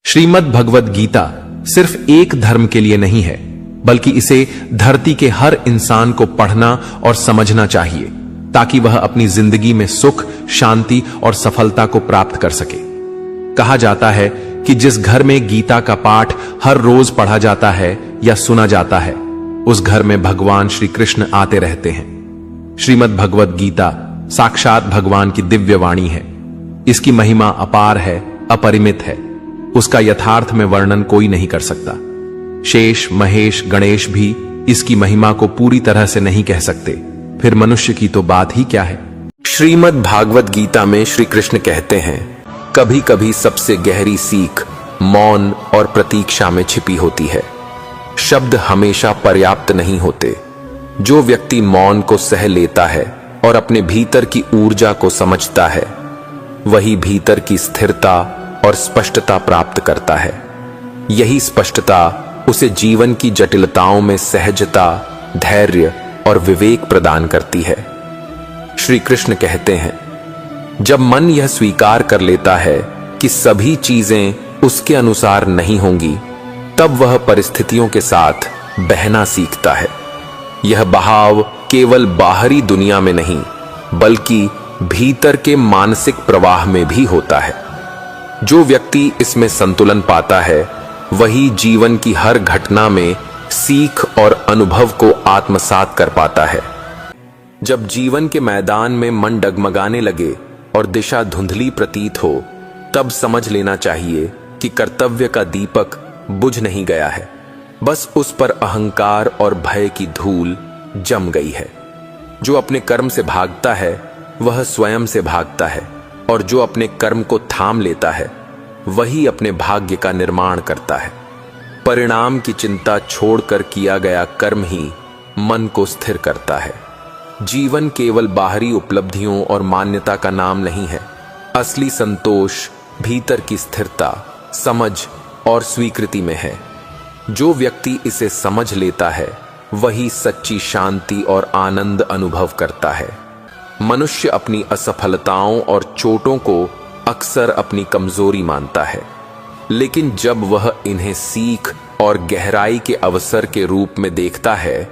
श्रीमद् भगवद गीता सिर्फ एक धर्म के लिए नहीं है, बल्कि इसे धरती के हर इंसान को पढ़ना और समझना चाहिए ताकि वह अपनी जिंदगी में सुख, शांति और सफलता को प्राप्त कर सके। कहा जाता है कि जिस घर में गीता का पाठ हर रोज पढ़ा जाता है या सुना जाता है, उस घर में भगवान श्री कृष्ण आते रहते हैं। श्रीमद् भगवद गीता साक्षात भगवान की दिव्य वाणी है। इसकी महिमा अपार है, अपरिमित है। उसका यथार्थ में वर्णन कोई नहीं कर सकता। शेष, महेश, गणेश भी इसकी महिमा को पूरी तरह से नहीं कह सकते, फिर मनुष्य की तो बात ही क्या है। श्रीमद् भागवत गीता में श्री कृष्ण कहते हैं, कभी कभी सबसे गहरी सीख मौन और प्रतीक्षा में छिपी होती है। शब्द हमेशा पर्याप्त नहीं होते। जो व्यक्ति मौन को सह लेता है और अपने भीतर की ऊर्जा को समझता है, वही भीतर की स्थिरता और स्पष्टता प्राप्त करता है। यही स्पष्टता उसे जीवन की जटिलताओं में सहजता, धैर्य और विवेक प्रदान करती है। श्री कृष्ण कहते हैं, जब मन यह स्वीकार कर लेता है कि सभी चीजें उसके अनुसार नहीं होंगी, तब वह परिस्थितियों के साथ बहना सीखता है। यह बहाव केवल बाहरी दुनिया में नहीं, बल्कि भीतर के मानसिक प्रवाह में भी होता है। जो व्यक्ति इसमें संतुलन पाता है, वही जीवन की हर घटना में सीख और अनुभव को आत्मसात कर पाता है। जब जीवन के मैदान में मन डगमगाने लगे और दिशा धुंधली प्रतीत हो, तब समझ लेना चाहिए कि कर्तव्य का दीपक बुझ नहीं गया है, बस उस पर अहंकार और भय की धूल जम गई है। जो अपने कर्म से भागता है, वह स्वयं से भागता है, और जो अपने कर्म को थाम लेता है, वही अपने भाग्य का निर्माण करता है। परिणाम की चिंता छोड़कर किया गया कर्म ही मन को स्थिर करता है। जीवन केवल बाहरी उपलब्धियों और मान्यता का नाम नहीं है। असली संतोष भीतर की स्थिरता, समझ और स्वीकृति में है। जो व्यक्ति इसे समझ लेता है, वही सच्ची शांति और आनंद अनुभव करता है। मनुष्य अपनी असफलताओं और चोटों को अक्सर अपनी कमजोरी मानता है, लेकिन जब वह इन्हें सीख और गहराई के अवसर के रूप में देखता है,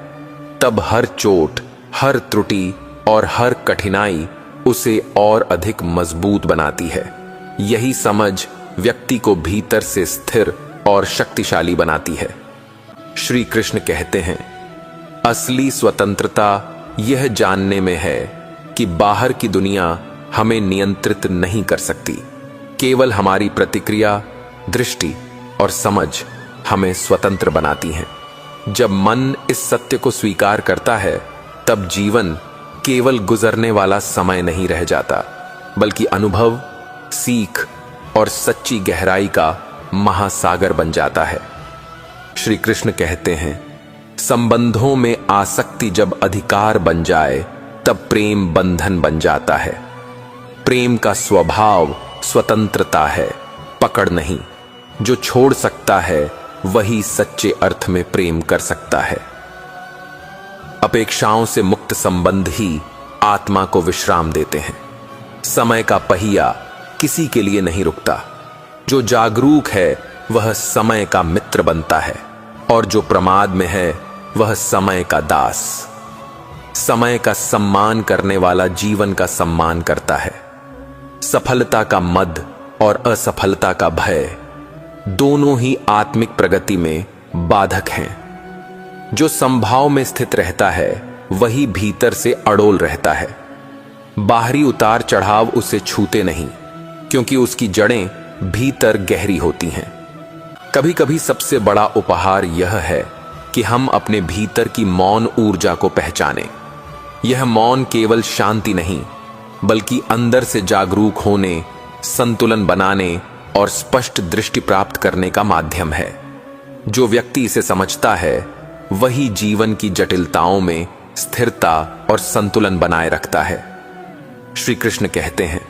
तब हर चोट, हर त्रुटि और हर कठिनाई उसे और अधिक मजबूत बनाती है। यही समझ व्यक्ति को भीतर से स्थिर और शक्तिशाली बनाती है। श्री कृष्ण कहते हैं, असली स्वतंत्रता यह जानने में है कि बाहर की दुनिया हमें नियंत्रित नहीं कर सकती। केवल हमारी प्रतिक्रिया, दृष्टि और समझ हमें स्वतंत्र बनाती हैं। जब मन इस सत्य को स्वीकार करता है, तब जीवन केवल गुजरने वाला समय नहीं रह जाता, बल्कि अनुभव, सीख और सच्ची गहराई का महासागर बन जाता है। श्री कृष्ण कहते हैं, संबंधों में आसक्ति जब अधिकार बन जाए, तब प्रेम बंधन बन जाता है। प्रेम का स्वभाव स्वतंत्रता है, पकड़ नहीं। जो छोड़ सकता है, वही सच्चे अर्थ में प्रेम कर सकता है। अपेक्षाओं से मुक्त संबंध ही आत्मा को विश्राम देते हैं। समय का पहिया किसी के लिए नहीं रुकता। जो जागरूक है, वह समय का मित्र बनता है, और जो प्रमाद में है, वह समय का दास। समय का सम्मान करने वाला जीवन का सम्मान करता है। सफलता का मद और असफलता का भय दोनों ही आत्मिक प्रगति में बाधक हैं। जो संभाव में स्थित रहता है, वही भीतर से अड़ोल रहता है। बाहरी उतार चढ़ाव उसे छूते नहीं, क्योंकि उसकी जड़ें भीतर गहरी होती हैं। कभी कभी सबसे बड़ा उपहार यह है कि हम अपने भीतर की मौन ऊर्जा को पहचानें। यह मौन केवल शांति नहीं, बल्कि अंदर से जागरूक होने, संतुलन बनाने और स्पष्ट दृष्टि प्राप्त करने का माध्यम है। जो व्यक्ति इसे समझता है, वही जीवन की जटिलताओं में स्थिरता और संतुलन बनाए रखता है। श्री कृष्ण कहते हैं,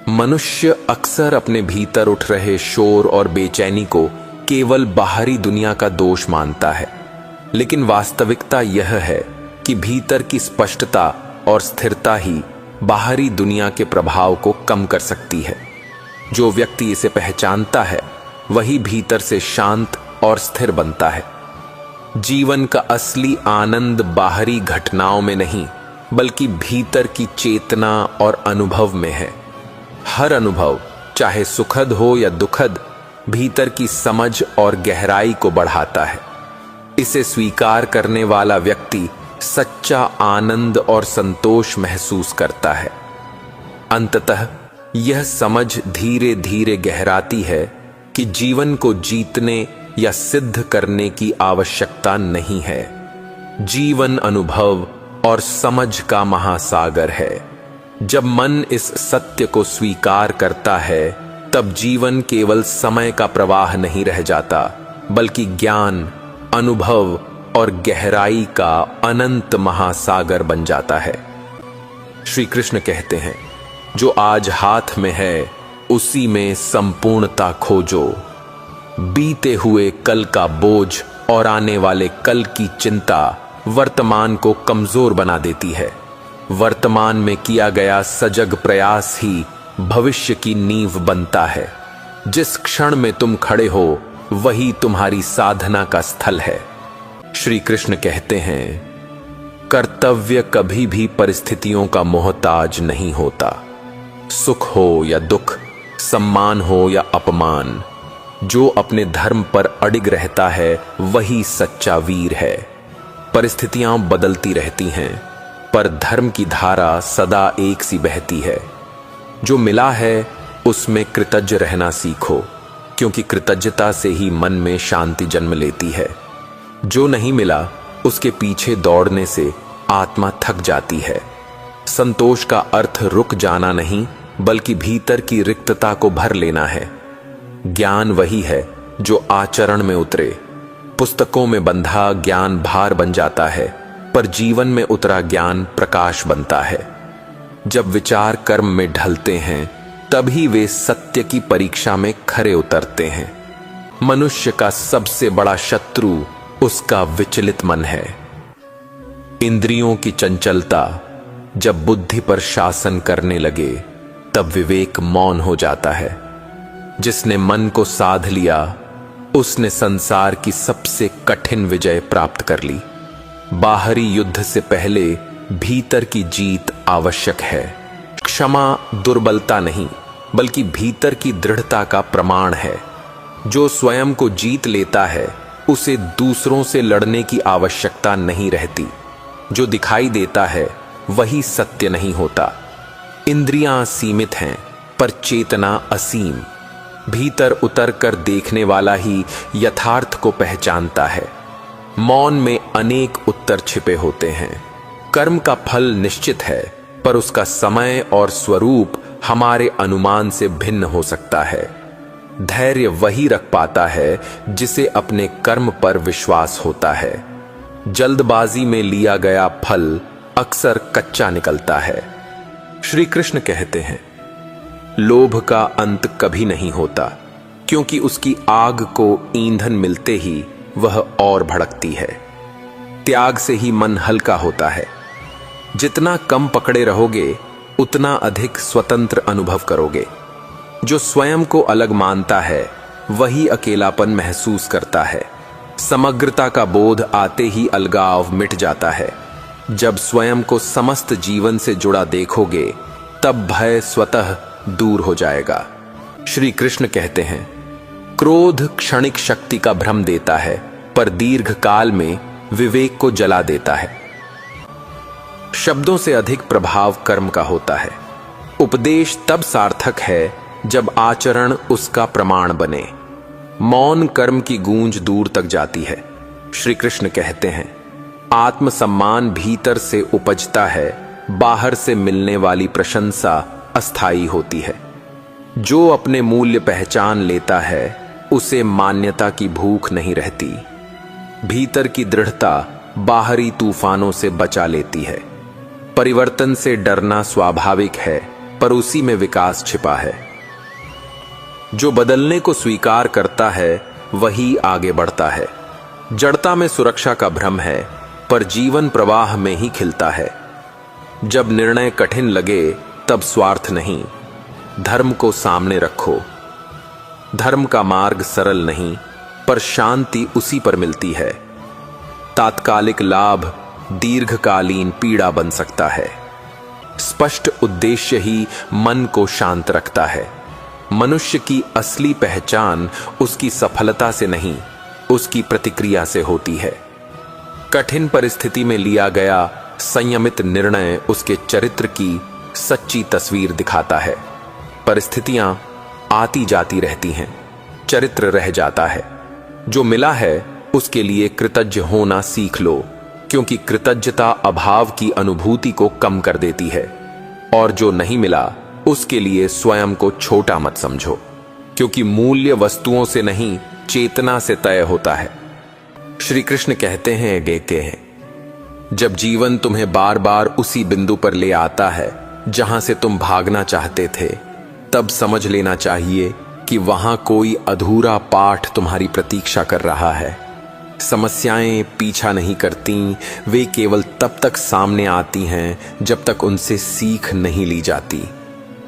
मनुष्य अक्सर अपने भीतर उठ रहे शोर और बेचैनी को केवल बाहरी दुनिया का दोष मानता है, लेकिन वास्तविकता यह है कि भीतर की स्पष्टता और स्थिरता ही बाहरी दुनिया के प्रभाव को कम कर सकती है। जो व्यक्ति इसे पहचानता है, वही भीतर से शांत और स्थिर बनता है। जीवन का असली आनंद बाहरी घटनाओं में नहीं, बल्कि भीतर की चेतना और अनुभव में है। हर अनुभव, चाहे सुखद हो या दुखद, भीतर की समझ और गहराई को बढ़ाता है। इसे स्वीकार करने वाला व्यक्ति सच्चा आनंद और संतोष महसूस करता है। अंततः यह समझ धीरे धीरे गहराती है कि जीवन को जीतने या सिद्ध करने की आवश्यकता नहीं है। जीवन अनुभव और समझ का महासागर है। जब मन इस सत्य को स्वीकार करता है, तब जीवन केवल समय का प्रवाह नहीं रह जाता, बल्कि ज्ञान, अनुभव और गहराई का अनंत महासागर बन जाता है। श्री कृष्ण कहते हैं, जो आज हाथ में है उसी में संपूर्णता खोजो। बीते हुए कल का बोझ और आने वाले कल की चिंता वर्तमान को कमजोर बना देती है। वर्तमान में किया गया सजग प्रयास ही भविष्य की नींव बनता है। जिस क्षण में तुम खड़े हो वही तुम्हारी साधना का स्थल है। श्री कृष्ण कहते हैं, कर्तव्य कभी भी परिस्थितियों का मोहताज नहीं होता। सुख हो या दुख, सम्मान हो या अपमान, जो अपने धर्म पर अडिग रहता है वही सच्चा वीर है। परिस्थितियां बदलती रहती हैं, पर धर्म की धारा सदा एक सी बहती है। जो मिला है उसमें कृतज्ञ रहना सीखो, क्योंकि कृतज्ञता से ही मन में शांति जन्म लेती है। जो नहीं मिला उसके पीछे दौड़ने से आत्मा थक जाती है। संतोष का अर्थ रुक जाना नहीं, बल्कि भीतर की रिक्तता को भर लेना है। ज्ञान वही है जो आचरण में उतरे। पुस्तकों में बंधा ज्ञान भार बन जाता है, पर जीवन में उतरा ज्ञान प्रकाश बनता है। जब विचार कर्म में ढलते हैं, तभी वे सत्य की परीक्षा में खरे उतरते हैं। मनुष्य का सबसे बड़ा शत्रु उसका विचलित मन है। इंद्रियों की चंचलता जब बुद्धि पर शासन करने लगे, तब विवेक मौन हो जाता है। जिसने मन को साध लिया, उसने संसार की सबसे कठिन विजय प्राप्त कर ली। बाहरी युद्ध से पहले भीतर की जीत आवश्यक है। क्षमा दुर्बलता नहीं, बल्कि भीतर की दृढ़ता का प्रमाण है। जो स्वयं को जीत लेता है, उसे दूसरों से लड़ने की आवश्यकता नहीं रहती। जो दिखाई देता है वही सत्य नहीं होता। इंद्रियां सीमित हैं, पर चेतना असीम। भीतर उतर कर देखने वाला ही यथार्थ को पहचानता है। मौन में अनेक उत्तर छिपे होते हैं। कर्म का फल निश्चित है, पर उसका समय और स्वरूप हमारे अनुमान से भिन्न हो सकता है। धैर्य वही रख पाता है जिसे अपने कर्म पर विश्वास होता है। जल्दबाजी में लिया गया फल अक्सर कच्चा निकलता है। श्री कृष्ण कहते हैं, लोभ का अंत कभी नहीं होता, क्योंकि उसकी आग को ईंधन मिलते ही वह और भड़कती है। त्याग से ही मन हल्का होता है। जितना कम पकड़े रहोगे, उतना अधिक स्वतंत्र अनुभव करोगे। जो स्वयं को अलग मानता है, वही अकेलापन महसूस करता है। समग्रता का बोध आते ही अलगाव मिट जाता है। जब स्वयं को समस्त जीवन से जुड़ा देखोगे, तब भय स्वतः दूर हो जाएगा। श्री कृष्ण कहते हैं, क्रोध क्षणिक शक्ति का भ्रम देता है, पर दीर्घ काल में विवेक को जला देता है। शब्दों से अधिक प्रभाव कर्म का होता है। उपदेश तब सार्थक है जब आचरण उसका प्रमाण बने। मौन कर्म की गूंज दूर तक जाती है। श्री कृष्ण कहते हैं, आत्मसम्मान भीतर से उपजता है, बाहर से मिलने वाली प्रशंसा अस्थायी होती है। जो अपने मूल्य पहचान लेता है, उसे मान्यता की भूख नहीं रहती। भीतर की दृढ़ता बाहरी तूफानों से बचा लेती है। परिवर्तन से डरना स्वाभाविक है, पर उसी में विकास छिपा है। जो बदलने को स्वीकार करता है, वही आगे बढ़ता है। जड़ता में सुरक्षा का भ्रम है, पर जीवन प्रवाह में ही खिलता है। जब निर्णय कठिन लगे, तब स्वार्थ नहीं, धर्म को सामने रखो। धर्म का मार्ग सरल नहीं, पर शांति उसी पर मिलती है। तात्कालिक लाभ दीर्घकालीन पीड़ा बन सकता है। स्पष्ट उद्देश्य ही मन को शांत रखता है। मनुष्य की असली पहचान उसकी सफलता से नहीं, उसकी प्रतिक्रिया से होती है। कठिन परिस्थिति में लिया गया संयमित निर्णय उसके चरित्र की सच्ची तस्वीर दिखाता है। परिस्थितियां आती जाती रहती हैं, चरित्र रह जाता है। जो मिला है उसके लिए कृतज्ञ होना सीख लो, क्योंकि कृतज्ञता अभाव की अनुभूति को कम कर देती है। और जो नहीं मिला उसके लिए स्वयं को छोटा मत समझो, क्योंकि मूल्य वस्तुओं से नहीं, चेतना से तय होता है। श्री कृष्ण कहते हैं, जब जीवन तुम्हें बार बार उसी बिंदु पर ले आता है जहां से तुम भागना चाहते थे, तब समझ लेना चाहिए कि वहां कोई अधूरा पाठ तुम्हारी प्रतीक्षा कर रहा है। समस्याएं पीछा नहीं करती, वे केवल तब तक सामने आती हैं जब तक उनसे सीख नहीं ली जाती।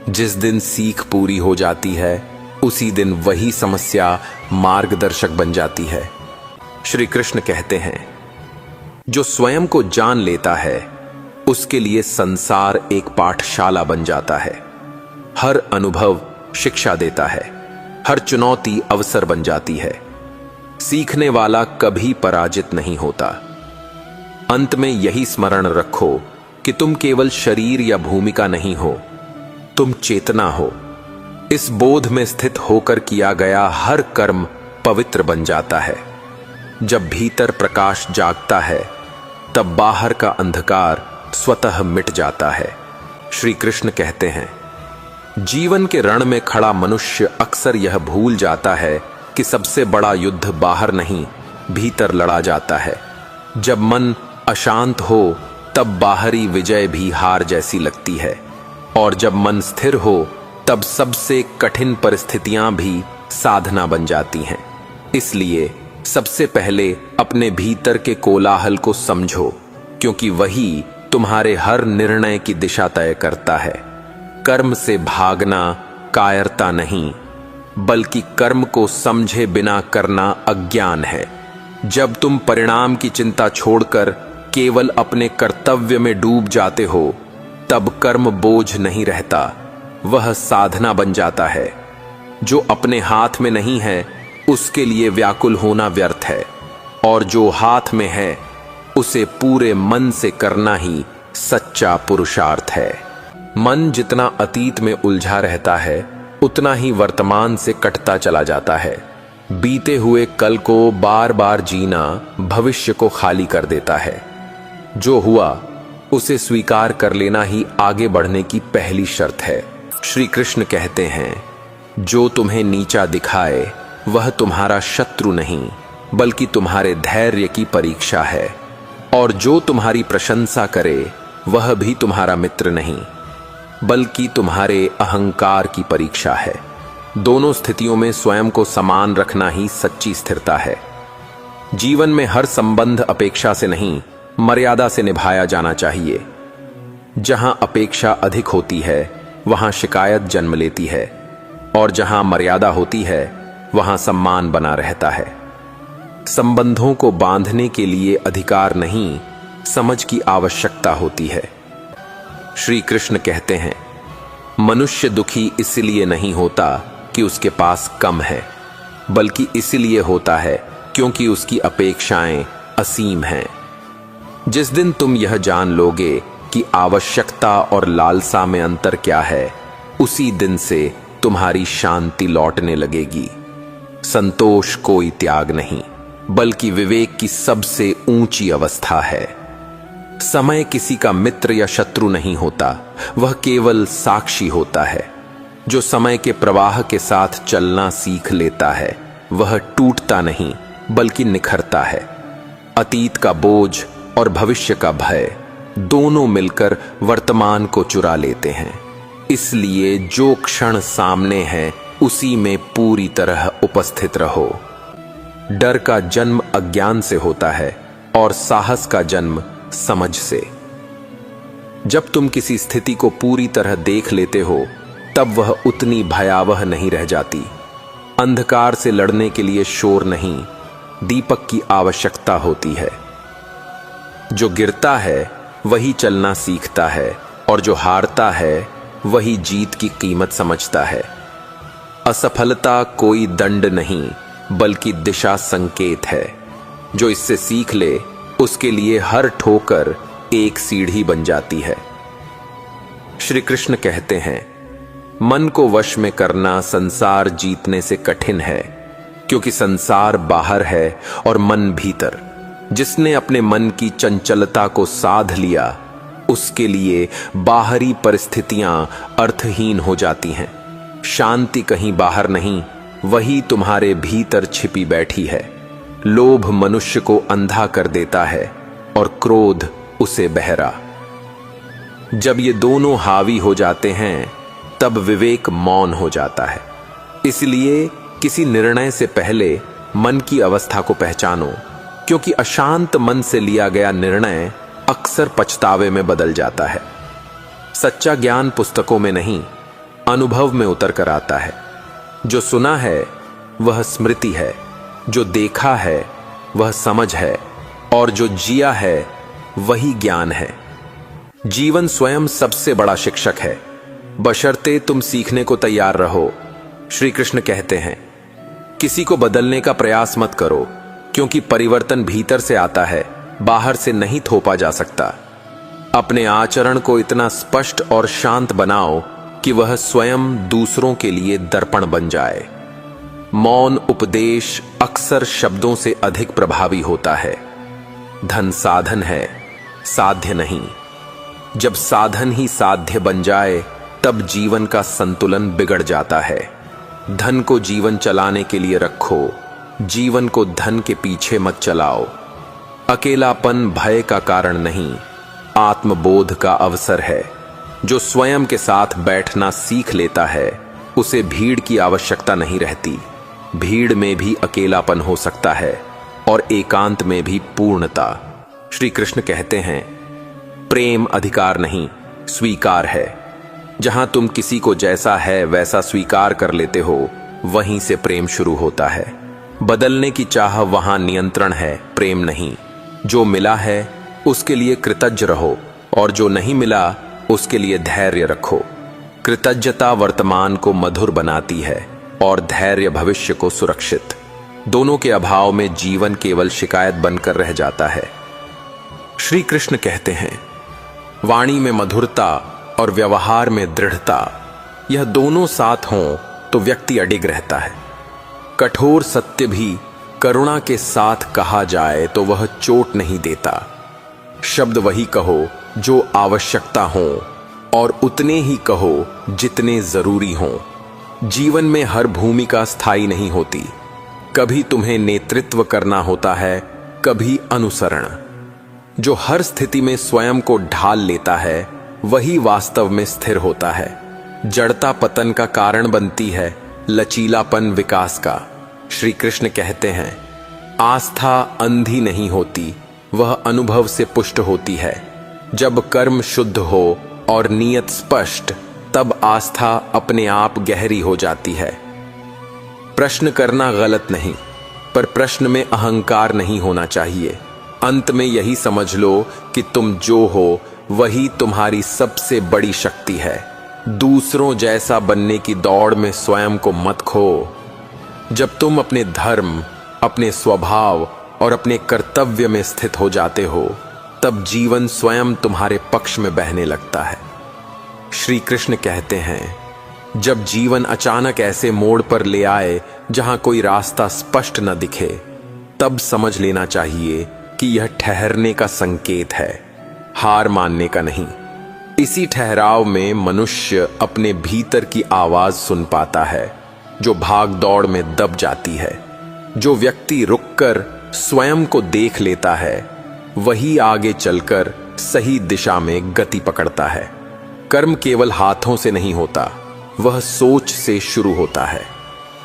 जिस दिन सीख पूरी हो जाती है, उसी दिन वही समस्या मार्गदर्शक बन जाती है। श्री कृष्ण कहते हैं, जो स्वयं को जान लेता है उसके लिए संसार एक पाठशाला बन जाता है। हर अनुभव शिक्षा देता है, हर चुनौती अवसर बन जाती है। सीखने वाला कभी पराजित नहीं होता। अंत में यही स्मरण रखो कि तुम केवल शरीर या भूमिका नहीं हो, तुम चेतना हो। इस बोध में स्थित होकर किया गया हर कर्म पवित्र बन जाता है। जब भीतर प्रकाश जागता है, तब बाहर का अंधकार स्वतः मिट जाता है। श्री कृष्ण कहते हैं, जीवन के रण में खड़ा मनुष्य अक्सर यह भूल जाता है कि सबसे बड़ा युद्ध बाहर नहीं, भीतर लड़ा जाता है। जब मन अशांत हो, तब बाहरी विजय भी हार जैसी लगती है, और जब मन स्थिर हो, तब सबसे कठिन परिस्थितियां भी साधना बन जाती हैं। इसलिए सबसे पहले अपने भीतर के कोलाहल को समझो, क्योंकि वही तुम्हारे हर निर्णय की दिशा तय करता है। कर्म से भागना कायरता नहीं, बल्कि कर्म को समझे बिना करना अज्ञान है। जब तुम परिणाम की चिंता छोड़कर केवल अपने कर्तव्य में डूब जाते हो, तब कर्म बोझ नहीं रहता, वह साधना बन जाता है। जो अपने हाथ में नहीं है उसके लिए व्याकुल होना व्यर्थ है, और जो हाथ में है उसे पूरे मन से करना ही सच्चा पुरुषार्थ है। मन जितना अतीत में उलझा रहता है, उतना ही वर्तमान से कटता चला जाता है। बीते हुए कल को बार बार जीना भविष्य को खाली कर देता है। जो हुआ उसे स्वीकार कर लेना ही आगे बढ़ने की पहली शर्त है। श्री कृष्ण कहते हैं, जो तुम्हें नीचा दिखाए वह तुम्हारा शत्रु नहीं, बल्कि तुम्हारे धैर्य की परीक्षा है, और जो तुम्हारी प्रशंसा करे वह भी तुम्हारा मित्र नहीं, बल्कि तुम्हारे अहंकार की परीक्षा है। दोनों स्थितियों में स्वयं को समान रखना ही सच्ची स्थिरता है। जीवन में हर संबंध अपेक्षा से नहीं, मर्यादा से निभाया जाना चाहिए। जहां अपेक्षा अधिक होती है वहां शिकायत जन्म लेती है, और जहां मर्यादा होती है वहां सम्मान बना रहता है। संबंधों को बांधने के लिए अधिकार नहीं, समझ की आवश्यकता होती है। श्री कृष्ण कहते हैं, मनुष्य दुखी इसलिए नहीं होता कि उसके पास कम है, बल्कि इसलिए होता है क्योंकि उसकी अपेक्षाएं असीम हैं। जिस दिन तुम यह जान लोगे कि आवश्यकता और लालसा में अंतर क्या है, उसी दिन से तुम्हारी शांति लौटने लगेगी। संतोष कोई त्याग नहीं, बल्कि विवेक की सबसे ऊंची अवस्था है। समय किसी का मित्र या शत्रु नहीं होता, वह केवल साक्षी होता है। जो समय के प्रवाह के साथ चलना सीख लेता है वह टूटता नहीं, बल्कि निखरता है। अतीत का बोझ और भविष्य का भय दोनों मिलकर वर्तमान को चुरा लेते हैं। इसलिए जो क्षण सामने है उसी में पूरी तरह उपस्थित रहो। डर का जन्म अज्ञान से होता है और साहस का जन्म समझ से। जब तुम किसी स्थिति को पूरी तरह देख लेते हो, तब वह उतनी भयावह नहीं रह जाती। अंधकार से लड़ने के लिए शोर नहीं, दीपक की आवश्यकता होती है। जो गिरता है वही चलना सीखता है, और जो हारता है वही जीत की कीमत समझता है। असफलता कोई दंड नहीं, बल्कि दिशा संकेत है। जो इससे सीख ले, उसके लिए हर ठोकर एक सीढ़ी बन जाती है। श्री कृष्ण कहते हैं, मन को वश में करना संसार जीतने से कठिन है, क्योंकि संसार बाहर है और मन भीतर। जिसने अपने मन की चंचलता को साध लिया, उसके लिए बाहरी परिस्थितियां अर्थहीन हो जाती हैं। शांति कहीं बाहर नहीं, वही तुम्हारे भीतर छिपी बैठी है। लोभ मनुष्य को अंधा कर देता है और क्रोध उसे बहरा। जब ये दोनों हावी हो जाते हैं, तब विवेक मौन हो जाता है। इसलिए किसी निर्णय से पहले मन की अवस्था को पहचानो, क्योंकि अशांत मन से लिया गया निर्णय अक्सर पछतावे में बदल जाता है। सच्चा ज्ञान पुस्तकों में नहीं, अनुभव में उतर कर आता है। जो सुना है वह स्मृति है, जो देखा है वह समझ है, और जो जिया है वही ज्ञान है। जीवन स्वयं सबसे बड़ा शिक्षक है, बशर्ते तुम सीखने को तैयार रहो। श्री कृष्ण कहते हैं, किसी को बदलने का प्रयास मत करो, क्योंकि परिवर्तन भीतर से आता है, बाहर से नहीं थोपा जा सकता। अपने आचरण को इतना स्पष्ट और शांत बनाओ कि वह स्वयं दूसरों के लिए दर्पण बन जाए। मौन उपदेश अक्सर शब्दों से अधिक प्रभावी होता है। धन साधन है, साध्य नहीं। जब साधन ही साध्य बन जाए, तब जीवन का संतुलन बिगड़ जाता है। धन को जीवन चलाने के लिए रखो, जीवन को धन के पीछे मत चलाओ। अकेलापन भय का कारण नहीं, आत्मबोध का अवसर है। जो स्वयं के साथ बैठना सीख लेता है, उसे भीड़ की आवश्यकता नहीं रहती। भीड़ में भी अकेलापन हो सकता है, और एकांत में भी पूर्णता। श्री कृष्ण कहते हैं, प्रेम अधिकार नहीं, स्वीकार है। जहां तुम किसी को जैसा है वैसा स्वीकार कर लेते हो, वहीं से प्रेम शुरू होता है। बदलने की चाह वहां नियंत्रण है, प्रेम नहीं। जो मिला है उसके लिए कृतज्ञ रहो, और जो नहीं मिला उसके लिए धैर्य रखो। कृतज्ञता वर्तमान को मधुर बनाती है, और धैर्य भविष्य को सुरक्षित। दोनों के अभाव में जीवन केवल शिकायत बनकर रह जाता है। श्री कृष्ण कहते हैं, वाणी में मधुरता और व्यवहार में दृढ़ता, यह दोनों साथ हों तो व्यक्ति अडिग रहता है। कठोर सत्य भी करुणा के साथ कहा जाए तो वह चोट नहीं देता। शब्द वही कहो जो आवश्यकता हो, और उतने ही कहो जितने जरूरी हों। जीवन में हर भूमिका स्थायी नहीं होती। कभी तुम्हें नेतृत्व करना होता है, कभी अनुसरण। जो हर स्थिति में स्वयं को ढाल लेता है, वही वास्तव में स्थिर होता है। जड़ता पतन का कारण बनती है, लचीलापन विकास का। श्री कृष्ण कहते हैं, आस्था अंधी नहीं होती, वह अनुभव से पुष्ट होती है। जब कर्म शुद्ध हो और नियत स्पष्ट, तब आस्था अपने आप गहरी हो जाती है। प्रश्न करना गलत नहीं, पर प्रश्न में अहंकार नहीं होना चाहिए। अंत में यही समझ लो कि तुम जो हो वही तुम्हारी सबसे बड़ी शक्ति है। दूसरों जैसा बनने की दौड़ में स्वयं को मत खो। जब तुम अपने धर्म, अपने स्वभाव और अपने कर्तव्य में स्थित हो जाते हो, तब जीवन स्वयं तुम्हारे पक्ष में बहने लगता है। श्री कृष्ण कहते हैं, जब जीवन अचानक ऐसे मोड़ पर ले आए जहां कोई रास्ता स्पष्ट न दिखे, तब समझ लेना चाहिए कि यह ठहरने का संकेत है, हार मानने का नहीं। इसी ठहराव में मनुष्य अपने भीतर की आवाज सुन पाता है, जो भाग दौड़ में दब जाती है। जो व्यक्ति रुककर स्वयं को देख लेता है, वही आगे चलकर सही दिशा में गति पकड़ता है। कर्म केवल हाथों से नहीं होता, वह सोच से शुरू होता है।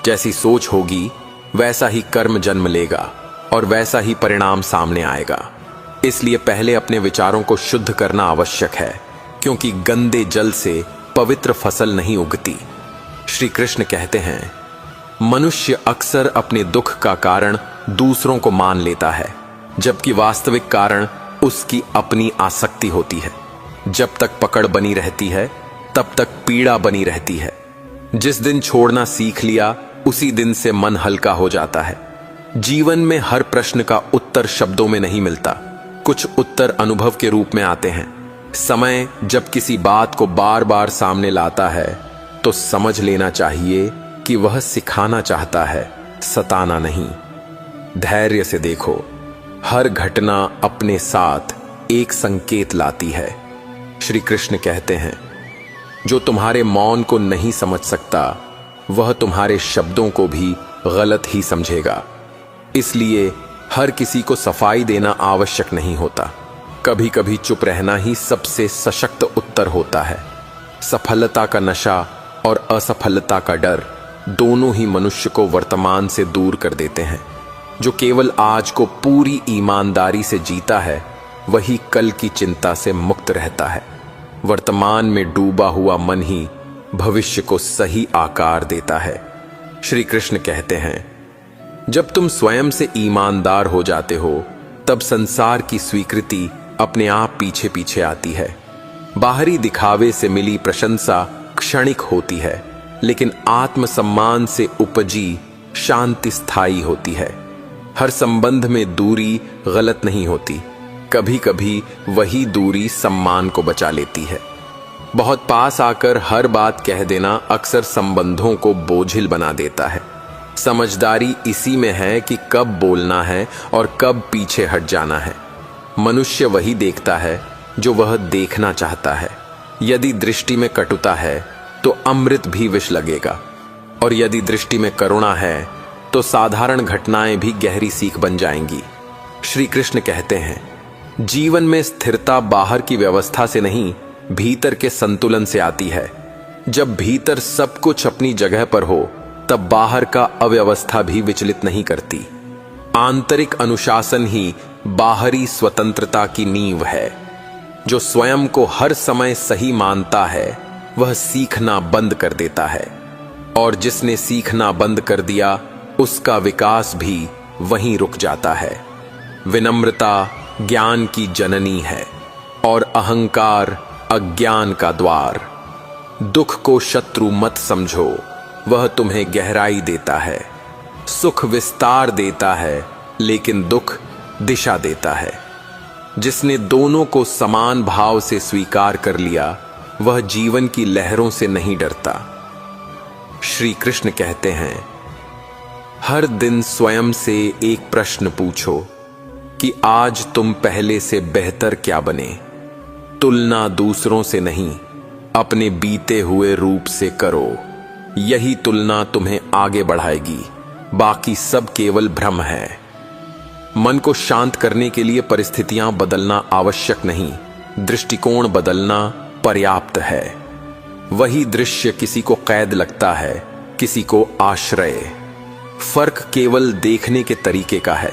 जैसी सोच होगी वैसा ही कर्म जन्म लेगा, और वैसा ही परिणाम सामने आएगा। इसलिए पहले अपने विचारों को शुद्ध करना आवश्यक है, क्योंकि गंदे जल से पवित्र फसल नहीं उगती। श्री कृष्ण कहते हैं, मनुष्य अक्सर अपने दुख का कारण दूसरों को मान लेता है, जबकि वास्तविक कारण उसकी अपनी आसक्ति होती है। जब तक पकड़ बनी रहती है तब तक पीड़ा बनी रहती है। जिस दिन छोड़ना सीख लिया उसी दिन से मन हल्का हो जाता है। जीवन में हर प्रश्न का उत्तर शब्दों में नहीं मिलता, कुछ उत्तर अनुभव के रूप में आते हैं। समय जब किसी बात को बार बार सामने लाता है तो समझ लेना चाहिए कि वह सिखाना चाहता है, सताना नहीं। धैर्य से देखो, हर घटना अपने साथ एक संकेत लाती है। श्री कृष्ण कहते हैं, जो तुम्हारे मौन को नहीं समझ सकता वह तुम्हारे शब्दों को भी गलत ही समझेगा। इसलिए हर किसी को सफाई देना आवश्यक नहीं होता। कभी कभी चुप रहना ही सबसे सशक्त उत्तर होता है। सफलता का नशा और असफलता का डर दोनों ही मनुष्य को वर्तमान से दूर कर देते हैं। जो केवल आज को पूरी ईमानदारी से जीता है वही कल की चिंता से मुक्त रहता है। वर्तमान में डूबा हुआ मन ही भविष्य को सही आकार देता है। श्री कृष्ण कहते हैं, जब तुम स्वयं से ईमानदार हो जाते हो तब संसार की स्वीकृति अपने आप पीछे पीछे आती है। बाहरी दिखावे से मिली प्रशंसा क्षणिक होती है, लेकिन आत्मसम्मान से उपजी शांति स्थायी होती है। हर संबंध में दूरी गलत नहीं होती, कभी कभी वही दूरी सम्मान को बचा लेती है। बहुत पास आकर हर बात कह देना अक्सर संबंधों को बोझिल बना देता है। समझदारी इसी में है कि कब बोलना है और कब पीछे हट जाना है। मनुष्य वही देखता है जो वह देखना चाहता है। यदि दृष्टि में कटुता है तो अमृत भी विष लगेगा, और यदि दृष्टि में करुणा है तो साधारण घटनाएं भी गहरी सीख बन जाएंगी। श्री कृष्ण कहते हैं, जीवन में स्थिरता बाहर की व्यवस्था से नहीं, भीतर के संतुलन से आती है। जब भीतर सब कुछ अपनी जगह पर हो तब बाहर का अव्यवस्था भी विचलित नहीं करती। आंतरिक अनुशासन ही बाहरी स्वतंत्रता की नींव है। जो स्वयं को हर समय सही मानता है वह सीखना बंद कर देता है, और जिसने सीखना बंद कर दिया उसका विकास भी वहीं रुक जाता है। विनम्रता ज्ञान की जननी है और अहंकार अज्ञान का द्वार। दुख को शत्रु मत समझो, वह तुम्हें गहराई देता है। सुख विस्तार देता है लेकिन दुख दिशा देता है। जिसने दोनों को समान भाव से स्वीकार कर लिया वह जीवन की लहरों से नहीं डरता। श्री कृष्ण कहते हैं, हर दिन स्वयं से एक प्रश्न पूछो कि आज तुम पहले से बेहतर क्या बने। तुलना दूसरों से नहीं, अपने बीते हुए रूप से करो। यही तुलना तुम्हें आगे बढ़ाएगी, बाकी सब केवल भ्रम है। मन को शांत करने के लिए परिस्थितियां बदलना आवश्यक नहीं, दृष्टिकोण बदलना पर्याप्त है। वही दृश्य किसी को कैद लगता है, किसी को आश्रय। फर्क केवल देखने के तरीके का है।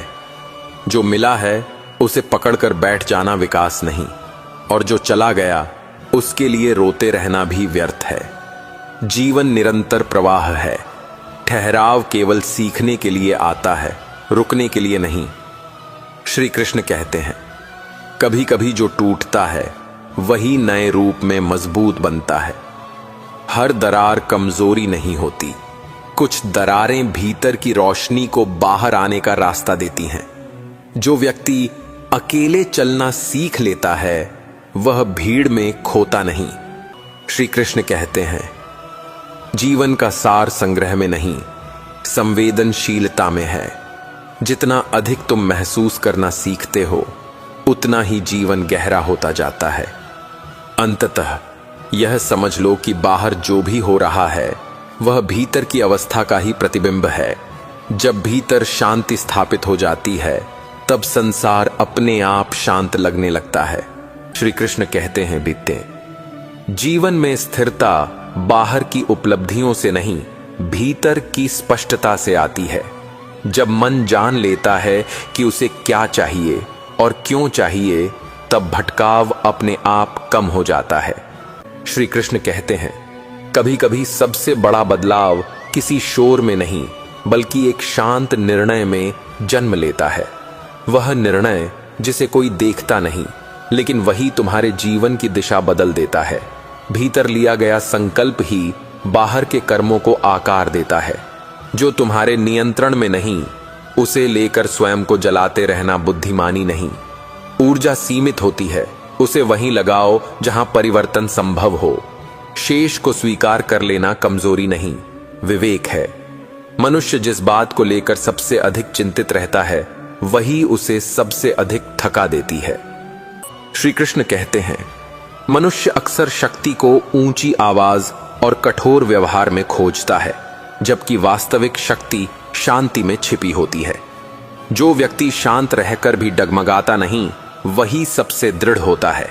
जो मिला है उसे पकड़कर बैठ जाना विकास नहीं, और जो चला गया उसके लिए रोते रहना भी व्यर्थ है। जीवन निरंतर प्रवाह है। ठहराव केवल सीखने के लिए आता है, रुकने के लिए नहीं। श्री कृष्ण कहते हैं, कभी कभी जो टूटता है वही नए रूप में मजबूत बनता है। हर दरार कमजोरी नहीं होती, कुछ दरारें भीतर की रोशनी को बाहर आने का रास्ता देती हैं। जो व्यक्ति अकेले चलना सीख लेता है वह भीड़ में खोता नहीं। श्री कृष्ण कहते हैं, जीवन का सार संग्रह में नहीं, संवेदनशीलता में है। जितना अधिक तुम महसूस करना सीखते हो उतना ही जीवन गहरा होता जाता है। अंततः यह समझ लो कि बाहर जो भी हो रहा है वह भीतर की अवस्था का ही प्रतिबिंब है। जब भीतर शांति स्थापित हो जाती है तब संसार अपने आप शांत लगने लगता है। श्री कृष्ण कहते हैं, बीते जीवन में स्थिरता बाहर की उपलब्धियों से नहीं, भीतर की स्पष्टता से आती है। जब मन जान लेता है कि उसे क्या चाहिए और क्यों चाहिए, तब भटकाव अपने आप कम हो जाता है। श्री कृष्ण कहते हैं, कभी कभी सबसे बड़ा बदलाव किसी शोर में नहीं बल्कि एक शांत निर्णय में जन्म लेता है। वह निर्णय जिसे कोई देखता नहीं, लेकिन वही तुम्हारे जीवन की दिशा बदल देता है। भीतर लिया गया संकल्प ही बाहर के कर्मों को आकार देता है। जो तुम्हारे नियंत्रण में नहीं, उसे लेकर स्वयं को जलाते रहना बुद्धिमानी नहीं। ऊर्जा सीमित होती है, उसे वहीं लगाओ जहां परिवर्तन संभव हो। शेष को स्वीकार कर लेना कमजोरी नहीं, विवेक है। मनुष्य जिस बात को लेकर सबसे अधिक चिंतित रहता है, वही उसे सबसे अधिक थका देती है। श्री कृष्ण कहते हैं, मनुष्य अक्सर शक्ति को ऊंची आवाज और कठोर व्यवहार में खोजता है, जबकि वास्तविक शक्ति शांति में छिपी होती है। जो व्यक्ति शांत रहकर भी डगमगाता नहीं, वही सबसे दृढ़ होता है।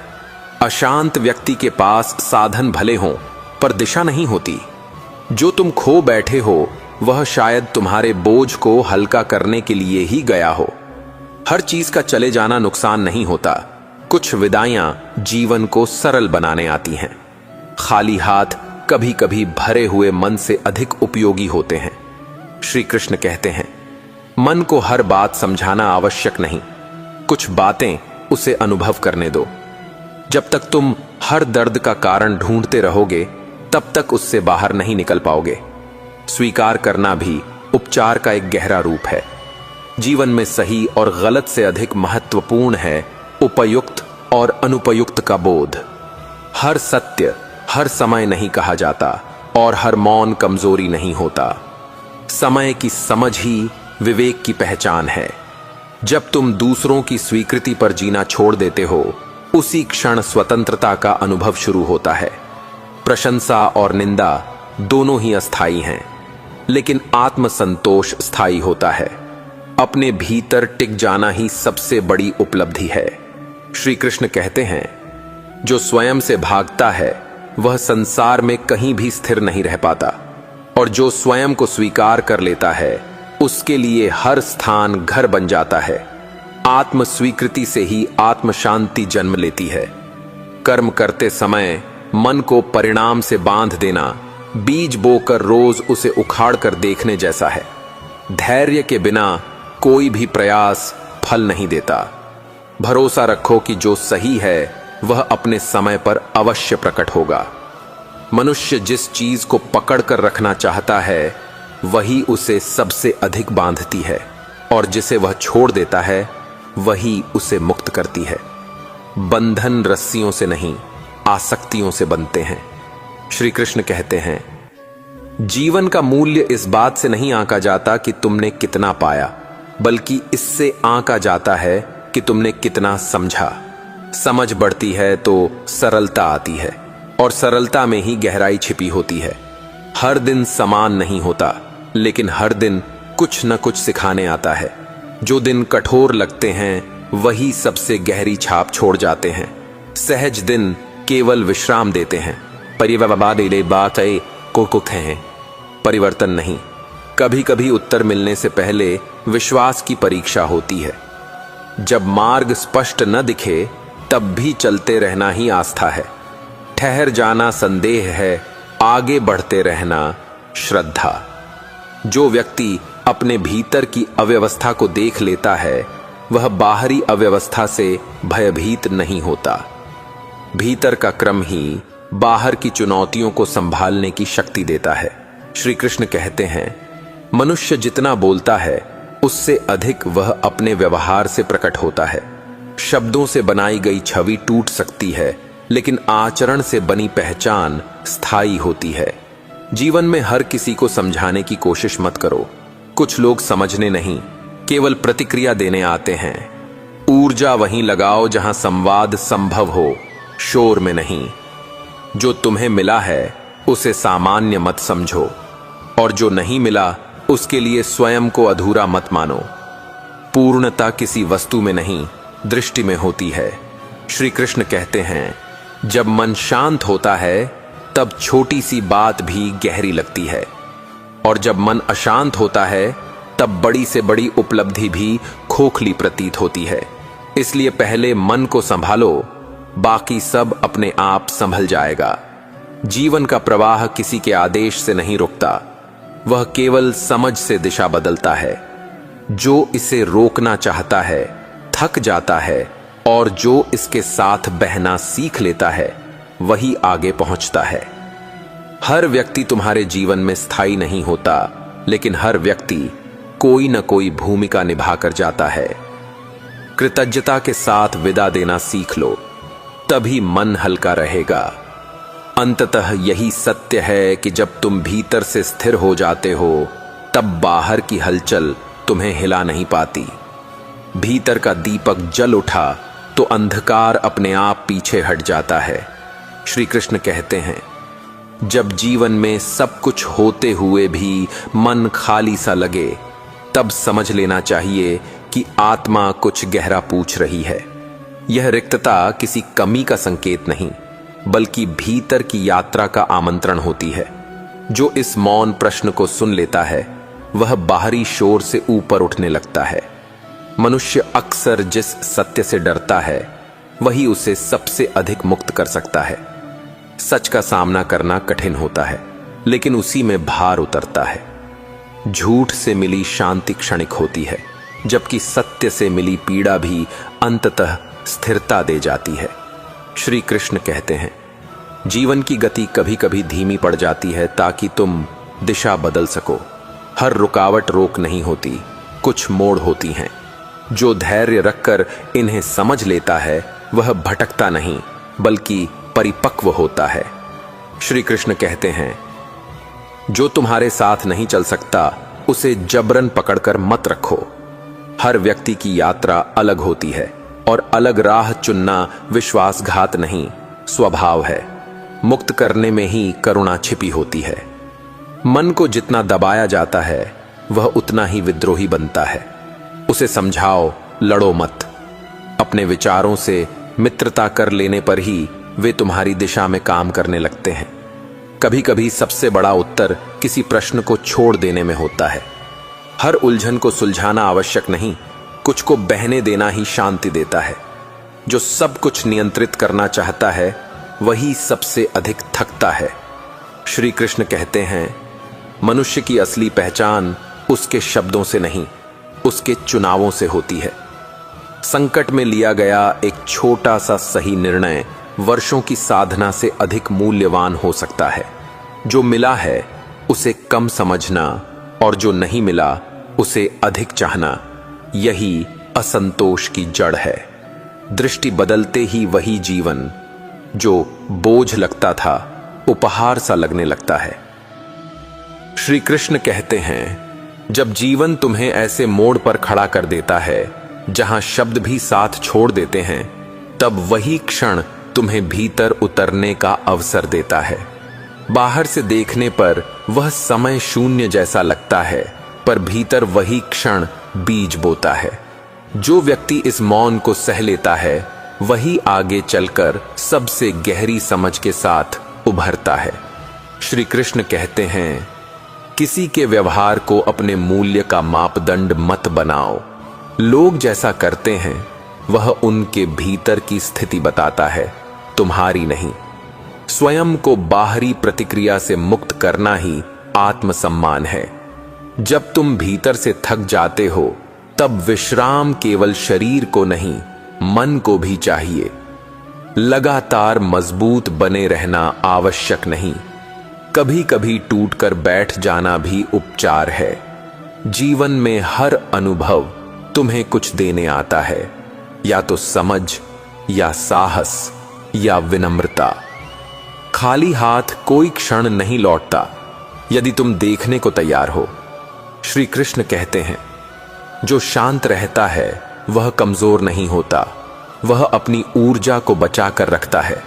अशांत व्यक्ति के पास साधन भले हों, पर दिशा नहीं होती। जो तुम खो बैठे हो, वह शायद तुम्हारे बोझ को हल्का करने के लिए ही गया हो। हर चीज का चले जाना नुकसान नहीं होता। कुछ विदाइयां जीवन को सरल बनाने आती हैं। खाली हाथ कभी कभी भरे हुए मन से अधिक उपयोगी होते हैं। श्री कृष्ण कहते हैं, मन को हर बात समझाना आवश्यक नहीं, कुछ बातें उसे अनुभव करने दो। जब तक तुम हर दर्द का कारण ढूंढते रहोगे, तब तक उससे बाहर नहीं निकल पाओगे। स्वीकार करना भी उपचार का एक गहरा रूप है। जीवन में सही और गलत से अधिक महत्वपूर्ण है उपयुक्त और अनुपयुक्त का बोध। हर सत्य हर समय नहीं कहा जाता और हर मौन कमजोरी नहीं होता। समय की समझ ही विवेक की पहचान है। जब तुम दूसरों की स्वीकृति पर जीना छोड़ देते हो, उसी क्षण स्वतंत्रता का अनुभव शुरू होता है। प्रशंसा और निंदा दोनों ही अस्थायी हैं, लेकिन आत्मसंतोष स्थायी होता है। अपने भीतर टिक जाना ही सबसे बड़ी उपलब्धि है। श्री कृष्ण कहते हैं, जो स्वयं से भागता है वह संसार में कहीं भी स्थिर नहीं रह पाता, और जो स्वयं को स्वीकार कर लेता है उसके लिए हर स्थान घर बन जाता है। आत्म स्वीकृति से ही आत्म शांति जन्म लेती है। कर्म करते समय मन को परिणाम से बांध देना बीज बोकर रोज उसे उखाड़ कर देखने जैसा है। धैर्य के बिना कोई भी प्रयास फल नहीं देता। भरोसा रखो कि जो सही है वह अपने समय पर अवश्य प्रकट होगा। मनुष्य जिस चीज को पकड़ कर रखना चाहता है, वही उसे सबसे अधिक बांधती है, और जिसे वह छोड़ देता है वही उसे मुक्त करती है। बंधन रस्सियों से नहीं, आसक्तियों से बनते हैं। श्री कृष्ण कहते हैं, जीवन का मूल्य इस बात से नहीं आंका जाता कि तुमने कितना पाया, बल्कि इससे आंका जाता है कि तुमने कितना समझा। समझ बढ़ती है तो सरलता आती है, और सरलता में ही गहराई छिपी होती है। हर दिन समान नहीं होता, लेकिन हर दिन कुछ न कुछ सिखाने आता है। जो दिन कठोर लगते हैं वही सबसे गहरी छाप छोड़ जाते हैं। सहज दिन केवल विश्राम देते हैं, परिवर्तन नहीं। कभी कभी उत्तर मिलने से पहले विश्वास की परीक्षा होती है। जब मार्ग स्पष्ट न दिखे, तब भी चलते रहना ही आस्था है। ठहर जाना संदेह है, आगे बढ़ते रहना श्रद्धा। जो व्यक्ति अपने भीतर की अव्यवस्था को देख लेता है, वह बाहरी अव्यवस्था से भयभीत नहीं होता। भीतर का क्रम ही बाहर की चुनौतियों को संभालने की शक्ति देता है। श्री कृष्ण कहते हैं, मनुष्य जितना बोलता है उससे अधिक वह अपने व्यवहार से प्रकट होता है। शब्दों से बनाई गई छवि टूट सकती है, लेकिन आचरण से बनी पहचान स्थायी होती है। जीवन में हर किसी को समझाने की कोशिश मत करो। कुछ लोग समझने नहीं, केवल प्रतिक्रिया देने आते हैं। ऊर्जा वहीं लगाओ जहां संवाद संभव हो, शोर में नहीं। जो तुम्हें मिला है उसे सामान्य मत समझो, और जो नहीं मिला उसके लिए स्वयं को अधूरा मत मानो। पूर्णता किसी वस्तु में नहीं, दृष्टि में होती है। श्री कृष्ण कहते हैं, जब मन शांत होता है तब छोटी सी बात भी गहरी लगती है, और जब मन अशांत होता है तब बड़ी से बड़ी उपलब्धि भी खोखली प्रतीत होती है। इसलिए पहले मन को संभालो, बाकी सब अपने आप संभल जाएगा। जीवन का प्रवाह किसी के आदेश से नहीं रुकता, वह केवल समझ से दिशा बदलता है। जो इसे रोकना चाहता है थक जाता है, और जो इसके साथ बहना सीख लेता है वही आगे पहुंचता है। हर व्यक्ति तुम्हारे जीवन में स्थायी नहीं होता, लेकिन हर व्यक्ति कोई न कोई भूमिका निभाकर जाता है। कृतज्ञता के साथ विदा देना सीख लो, तभी मन हल्का रहेगा। अंततः यही सत्य है कि जब तुम भीतर से स्थिर हो जाते हो, तब बाहर की हलचल तुम्हें हिला नहीं पाती। भीतर का दीपक जल उठा तो अंधकार अपने आप पीछे हट जाता है। श्री कृष्ण कहते हैं, जब जीवन में सब कुछ होते हुए भी मन खाली सा लगे, तब समझ लेना चाहिए कि आत्मा कुछ गहरा पूछ रही है। यह रिक्तता किसी कमी का संकेत नहीं, बल्कि भीतर की यात्रा का आमंत्रण होती है। जो इस मौन प्रश्न को सुन लेता है, वह बाहरी शोर से ऊपर उठने लगता है। मनुष्य अक्सर जिस सत्य से डरता है, वही उसे सबसे अधिक मुक्त कर सकता है। सच का सामना करना कठिन होता है, लेकिन उसी में भार उतरता है। झूठ से मिली शांति क्षणिक होती है, जबकि सत्य से मिली पीड़ा भी अंततः स्थिरता दे जाती है। श्री कृष्ण कहते हैं, जीवन की गति कभी कभी धीमी पड़ जाती है ताकि तुम दिशा बदल सको। हर रुकावट रोक नहीं होती, कुछ मोड़ होती हैं। जो धैर्य रखकर इन्हें समझ लेता है, वह भटकता नहीं बल्कि परिपक्व होता है। श्री कृष्ण कहते हैं, जो तुम्हारे साथ नहीं चल सकता, उसे जबरन पकड़कर मत रखो। हर व्यक्ति की यात्रा अलग होती है, और अलग राह चुनना विश्वासघात नहीं, स्वभाव है। मुक्त करने में ही करुणा छिपी होती है। मन को जितना दबाया जाता है, वह उतना ही विद्रोही बनता है। उसे समझाओ, लड़ो मत। अपने विचारों से मित्रता कर लेने पर ही वे तुम्हारी दिशा में काम करने लगते हैं। कभी कभी सबसे बड़ा उत्तर किसी प्रश्न को छोड़ देने में होता है। हर उलझन को सुलझाना आवश्यक नहीं, कुछ को बहने देना ही शांति देता है। जो सब कुछ नियंत्रित करना चाहता है, वही सबसे अधिक थकता है। श्री कृष्ण कहते हैं, मनुष्य की असली पहचान उसके शब्दों से नहीं, उसके चुनावों से होती है। संकट में लिया गया एक छोटा सा सही निर्णय वर्षों की साधना से अधिक मूल्यवान हो सकता है। जो मिला है उसे कम समझना, और जो नहीं मिला उसे अधिक चाहना, यही असंतोष की जड़ है। दृष्टि बदलते ही वही जीवन जो बोझ लगता था, उपहार सा लगने लगता है। श्री कृष्ण कहते हैं, जब जीवन तुम्हें ऐसे मोड़ पर खड़ा कर देता है जहां शब्द भी साथ छोड़ देते हैं, तब वही क्षण तुम्हें भीतर उतरने का अवसर देता है। बाहर से देखने पर वह समय शून्य जैसा लगता है, पर भीतर वही क्षण बीज बोता है। जो व्यक्ति इस मौन को सह लेता है, वही आगे चलकर सबसे गहरी समझ के साथ उभरता है। श्री कृष्ण कहते हैं, किसी के व्यवहार को अपने मूल्य का मापदंड मत बनाओ। लोग जैसा करते हैं, वह उनके भीतर की स्थिति बताता है, तुम्हारी नहीं। स्वयं को बाहरी प्रतिक्रिया से मुक्त करना ही आत्मसम्मान है। जब तुम भीतर से थक जाते हो, तब विश्राम केवल शरीर को नहीं, मन को भी चाहिए। लगातार मजबूत बने रहना आवश्यक नहीं, कभी कभी टूटकर बैठ जाना भी उपचार है। जीवन में हर अनुभव तुम्हें कुछ देने आता है, या तो समझ, या साहस, या विनम्रता। खाली हाथ कोई क्षण नहीं लौटता, यदि तुम देखने को तैयार हो। श्री कृष्ण कहते हैं, जो शांत रहता है वह कमजोर नहीं होता, वह अपनी ऊर्जा को बचा कर रखता है।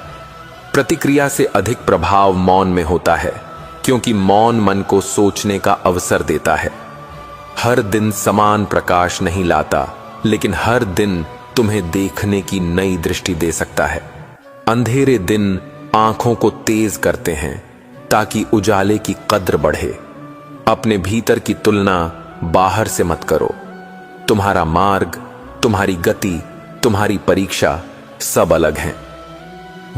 प्रतिक्रिया से अधिक प्रभाव मौन में होता है, क्योंकि मौन मन को सोचने का अवसर देता है। हर दिन समान प्रकाश नहीं लाता, लेकिन हर दिन तुम्हें देखने की नई दृष्टि दे सकता है। अंधेरे दिन आंखों को तेज करते हैं ताकि उजाले की कद्र बढ़े। अपने भीतर की तुलना बाहर से मत करो। तुम्हारा मार्ग, तुम्हारी गति, तुम्हारी परीक्षा सब अलग हैं।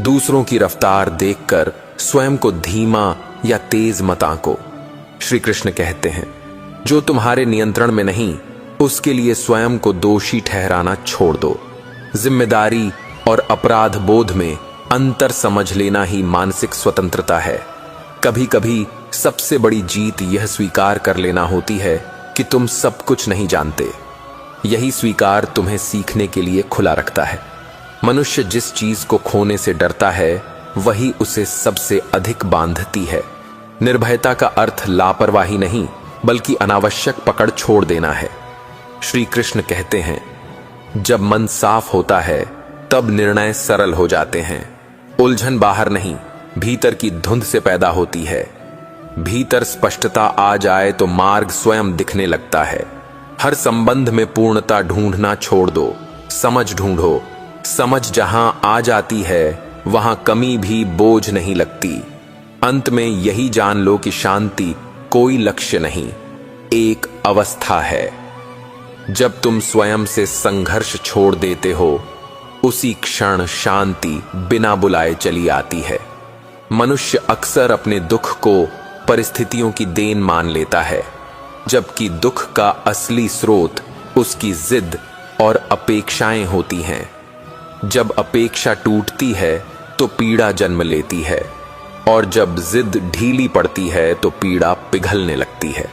दूसरों की रफ्तार देखकर स्वयं को धीमा या तेज मत आंको। श्री कृष्ण कहते हैं, जो तुम्हारे नियंत्रण में नहीं, उसके लिए स्वयं को दोषी ठहराना छोड़ दो। जिम्मेदारी और अपराध बोध में अंतर समझ लेना ही मानसिक स्वतंत्रता है। कभी कभी सबसे बड़ी जीत यह स्वीकार कर लेना होती है कि तुम सब कुछ नहीं जानते। यही स्वीकार तुम्हें सीखने के लिए खुला रखता है। मनुष्य जिस चीज को खोने से डरता है वही उसे सबसे अधिक बांधती है। निर्भयता का अर्थ लापरवाही नहीं, बल्कि अनावश्यक पकड़ छोड़ देना है। श्री कृष्ण कहते हैं, जब मन साफ होता है तब निर्णय सरल हो जाते हैं। उलझन बाहर नहीं, भीतर की धुंध से पैदा होती है। भीतर स्पष्टता आ जाए तो मार्ग स्वयं दिखने लगता है। हर संबंध में पूर्णता ढूंढना छोड़ दो, समझ ढूंढो। समझ जहां आ जाती है वहां कमी भी बोझ नहीं लगती। अंत में यही जान लो कि शांति कोई लक्ष्य नहीं, एक अवस्था है। जब तुम स्वयं से संघर्ष छोड़ देते हो, उसी क्षण शांति बिना बुलाए चली आती है। मनुष्य अक्सर अपने दुख को परिस्थितियों की देन मान लेता है, जबकि दुख का असली स्रोत उसकी जिद और अपेक्षाएं होती हैं। जब अपेक्षा टूटती है तो पीड़ा जन्म लेती है, और जब जिद ढीली पड़ती है तो पीड़ा पिघलने लगती है।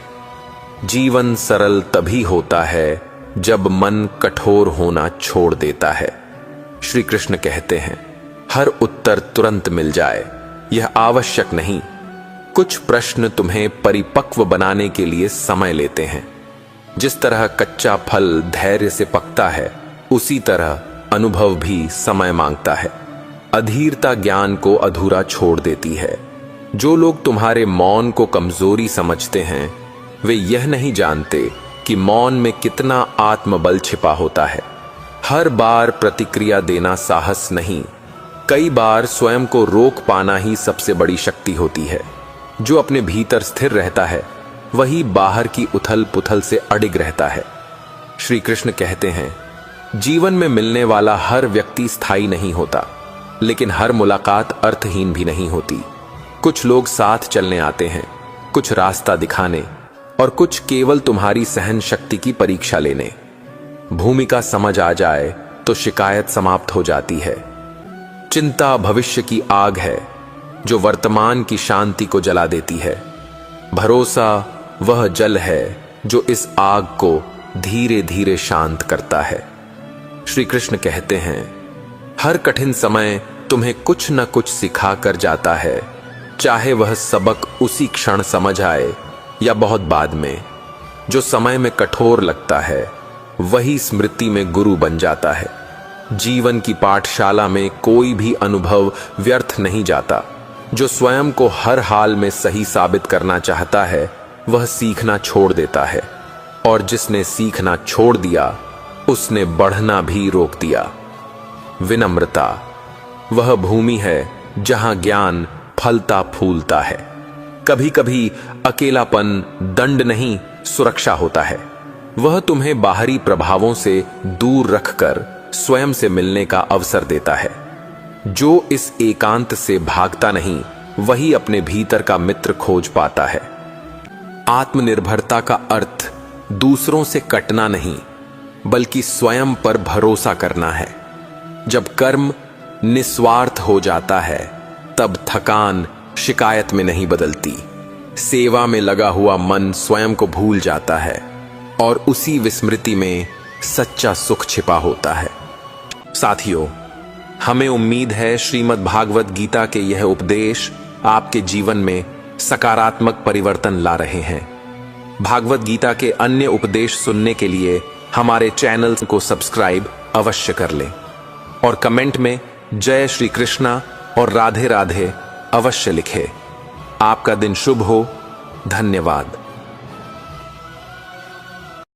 जीवन सरल तभी होता है जब मन कठोर होना छोड़ देता है। श्री कृष्ण कहते हैं, हर उत्तर तुरंत मिल जाए यह आवश्यक नहीं। कुछ प्रश्न तुम्हें परिपक्व बनाने के लिए समय लेते हैं। जिस तरह कच्चा फल धैर्य से पकता है, उसी तरह अनुभव भी समय मांगता है। अधीरता ज्ञान को अधूरा छोड़ देती है। जो लोग तुम्हारे मौन को कमजोरी समझते हैं, वे यह नहीं जानते कि मौन में कितना आत्मबल छिपा होता है। हर बार प्रतिक्रिया देना साहस नहीं, कई बार स्वयं को रोक पाना ही सबसे बड़ी शक्ति होती है। जो अपने भीतर स्थिर रहता है वही बाहर की उथल पुथल से अडिग रहता है। श्री कृष्ण कहते हैं, जीवन में मिलने वाला हर व्यक्ति स्थायी नहीं होता, लेकिन हर मुलाकात अर्थहीन भी नहीं होती। कुछ लोग साथ चलने आते हैं, कुछ रास्ता दिखाने, और कुछ केवल तुम्हारी सहन शक्ति की परीक्षा लेने। भूमिका समझ आ जाए तो शिकायत समाप्त हो जाती है। चिंता भविष्य की आग है जो वर्तमान की शांति को जला देती है। भरोसा वह जल है जो इस आग को धीरे धीरे शांत करता है। श्री कृष्ण कहते हैं, हर कठिन समय तुम्हें कुछ न कुछ सिखा कर जाता है, चाहे वह सबक उसी क्षण समझ आए या बहुत बाद में। जो समय में कठोर लगता है वही स्मृति में गुरु बन जाता है। जीवन की पाठशाला में कोई भी अनुभव व्यर्थ नहीं जाता। जो स्वयं को हर हाल में सही साबित करना चाहता है वह सीखना छोड़ देता है, और जिसने सीखना छोड़ दिया उसने बढ़ना भी रोक दिया। विनम्रता वह भूमि है जहां ज्ञान फलता फूलता है। कभी कभी अकेलापन दंड नहीं, सुरक्षा होता है। वह तुम्हें बाहरी प्रभावों से दूर रखकर स्वयं से मिलने का अवसर देता है। जो इस एकांत से भागता नहीं, वही अपने भीतर का मित्र खोज पाता है। आत्मनिर्भरता का अर्थ दूसरों से कटना नहीं, बल्कि स्वयं पर भरोसा करना है। जब कर्म निस्वार्थ हो जाता है, तब थकान शिकायत में नहीं बदलती। सेवा में लगा हुआ मन स्वयं को भूल जाता है, और उसी विस्मृति में सच्चा सुख छिपा होता है। साथियों, हमें उम्मीद है श्रीमद् भागवत गीता के यह उपदेश आपके जीवन में सकारात्मक परिवर्तन ला रहे हैं। भागवत गीता के अन्य उपदेश सुनने के लिए हमारे चैनल को सब्सक्राइब अवश्य कर लें, और कमेंट में जय श्री कृष्णा और राधे राधे अवश्य लिखें। आपका दिन शुभ हो। धन्यवाद।